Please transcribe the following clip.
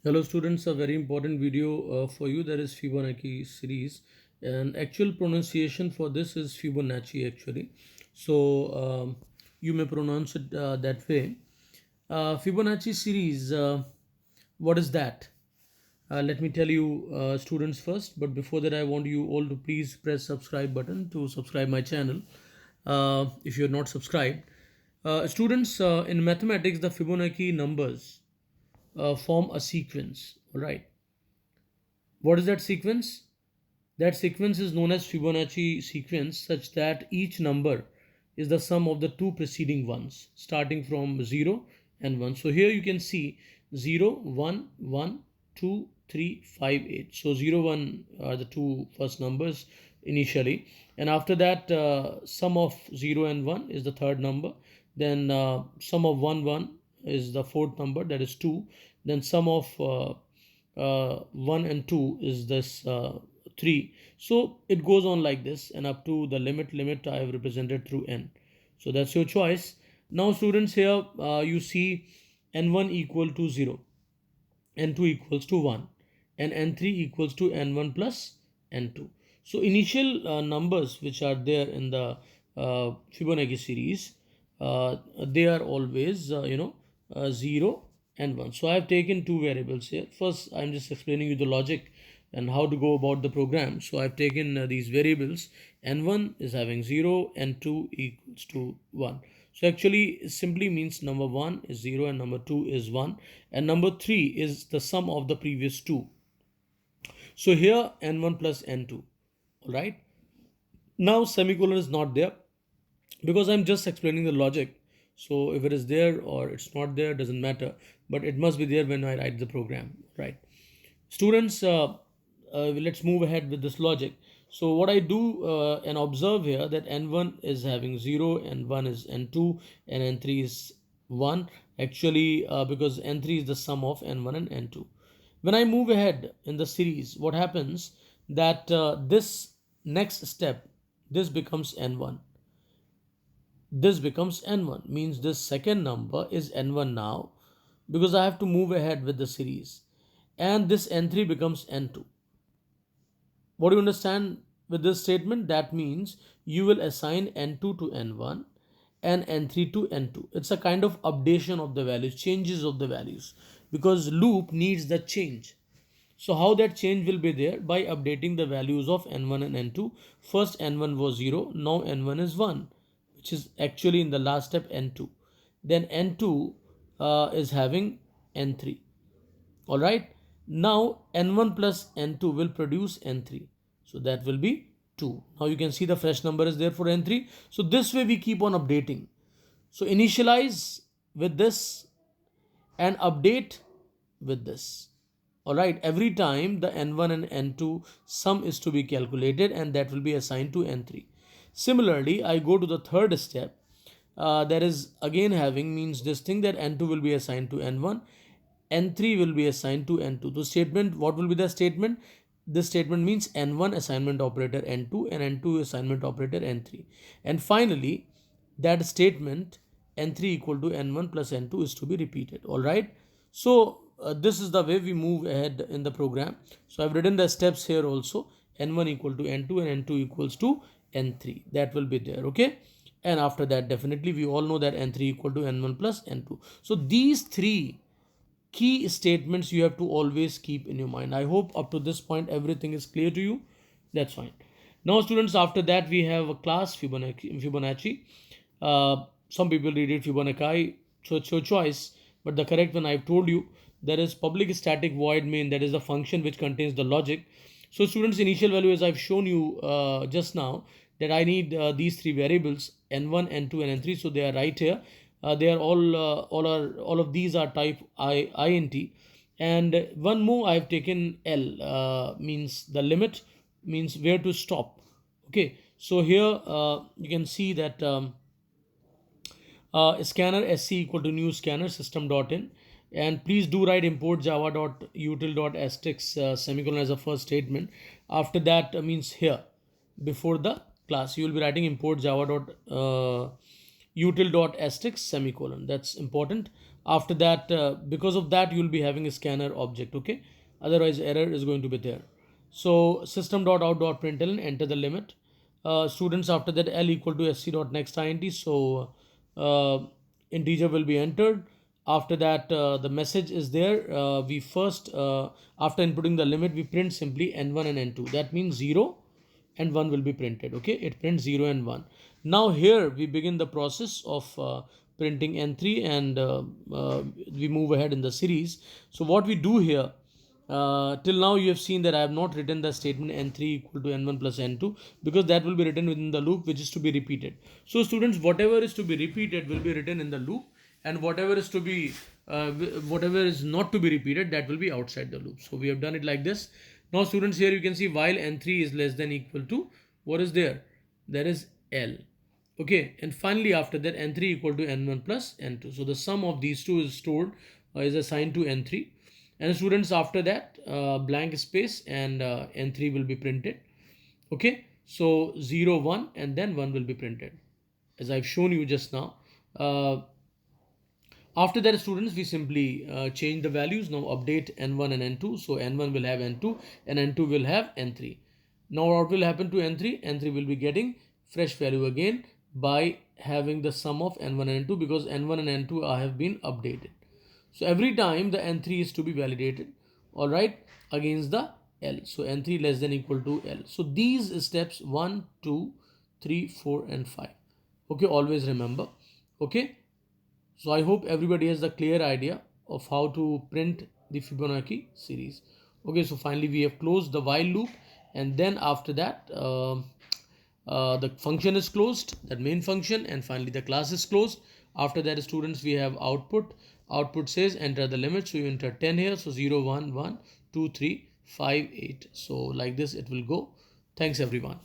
Hello students, a very important video for you, that is Fibonacci series, and actual pronunciation for this is Fibonacci actually. So you may pronounce it that way. Fibonacci series, what is that? Let me tell you students first, but before that I want you all to please press subscribe button to subscribe my channel if you're not subscribed. Students, in mathematics the Fibonacci numbers form a sequence, all right? What is that sequence? That sequence is known as Fibonacci sequence, such that each number is the sum of the two preceding ones, starting from 0 and 1. So here you can see 0, 1, 1, 2, 3, 5, 8. So 0, 1 are the two first numbers initially. And after that, sum of 0 and 1 is the third number. Then sum of 1, 1 is the fourth number, that is 2. Then sum of 1 and 2 is this 3. So it goes on like this, and up to the limit I have represented through n. So that's your choice. Now students, here you see n1 equal to 0, n2 equals to 1, and n3 equals to n1 plus n2. So initial numbers which are there in the Fibonacci series, they are always 0 and 1. So I have taken two variables here. First, I'm just explaining you the logic and how to go about the program. So I've taken these variables. N1 is having 0, N2 equals to 1. So actually it simply means number 1 is 0 and number 2 is 1, and number 3 is the sum of the previous two. So here N1 plus N2, all right? Now semicolon is not there because I'm just explaining the logic. So if it is there or it's not there, doesn't matter, but it must be there when I write the program, right? Students, let's move ahead with this logic. So what I do and observe here, that n1 is having 0, n1 is n2, and n3 is 1. Actually, because n3 is the sum of n1 and n2. When I move ahead in the series, what happens that this next step, this becomes n1. This becomes n1, means this second number is n1 now, because I have to move ahead with the series. And this n3 becomes n2. What do you understand with this statement? That means you will assign n2 to n1 and n3 to n2. It's a kind of updation of the values, changes of the values, because loop needs the change. So how that change will be there? By updating the values of n1 and n2. First n1 was 0, now n1 is 1, which is actually in the last step n2. Then n2 is having n3. All right. Now n1 plus n2 will produce n3. So that will be 2. Now you can see the fresh number is there for n3. So this way we keep on updating. So initialize with this and update with this. All right. Every time the n1 and n2 sum is to be calculated, and that will be assigned to n3. Similarly, I go to the third step. That is again having, means this thing, that n2 will be assigned to n1, n3 will be assigned to n2. The statement, what will be the statement? This statement means n1 assignment operator n2 and n2 assignment operator n3. And finally, that statement n3 equal to n1 plus n2 is to be repeated. All right. So this is the way we move ahead in the program. So I've written the steps here also. N1 equal to n2 and n2 equals to n3. That will be there. Okay. And after that, definitely we all know that n3 equal to n1 plus n2. So these three key statements you have to always keep in your mind. I hope up to this point everything is clear to you. That's fine. Now students, after that we have a class Fibonacci. Some people read it Fibonacci, so it's your choice, but the correct one I've told you. There is public static void main, that is the function which contains the logic. So students, initial value, as I've shown you just now, that I need these three variables n1, n2 and n3. So they are right here. They are all of these are type int, and one more I've taken L, means the limit, means where to stop. Okay, so here you can see that scanner sc equal to new scanner system.in, and please do write import java.util.asterisk semicolon as a first statement. After that means here before the class you will be writing import java.util.asterisk semicolon. That's important. After that, because of that, you'll be having a scanner object. Okay, otherwise error is going to be there. So system.out.println, enter the limit. Students, after that, L equal to sc dot next int. So uh, integer will be entered. After that, the message is there. We first, after inputting the limit, we print simply n1 and n2. That means 0 and 1 will be printed. Okay, it prints 0 and 1. Now here we begin the process of printing n3, and we move ahead in the series. So what we do here, till now you have seen that I have not written the statement n3 equal to n1 plus n2, because that will be written within the loop, which is to be repeated. So students, whatever is to be repeated will be written in the loop, and whatever is to be whatever is not to be repeated, that will be outside the loop. So we have done it like this. Now students, here you can see while n3 is less than equal to, what is there? There is L. Okay, and finally after that, n3 equal to n1 plus n2. So the sum of these two is stored, is assigned to n3. And students, after that, blank space, and n3 will be printed. Okay, so 0, 1, and then 1 will be printed, as I've shown you just now. After that, students, we simply change the values. Now update n1 and n2. So n1 will have n2 and n2 will have n3. Now what will happen to n3? n3 will be getting fresh value again by having the sum of n1 and n2, because n1 and n2 have been updated. So every time the n3 is to be validated, all right, against the L. So n3 less than equal to L. So these steps 1, 2, 3, 4, and 5. Okay, always remember. Okay. So I hope everybody has a clear idea of how to print the Fibonacci series. Okay, so finally we have closed the while loop, and then after that the function is closed, that main function, and finally the class is closed. After that, students, we have output. Output says enter the limit. So you enter 10 here. So 0, 1, 1, 2, 3, 5, 8. So like this it will go. Thanks everyone.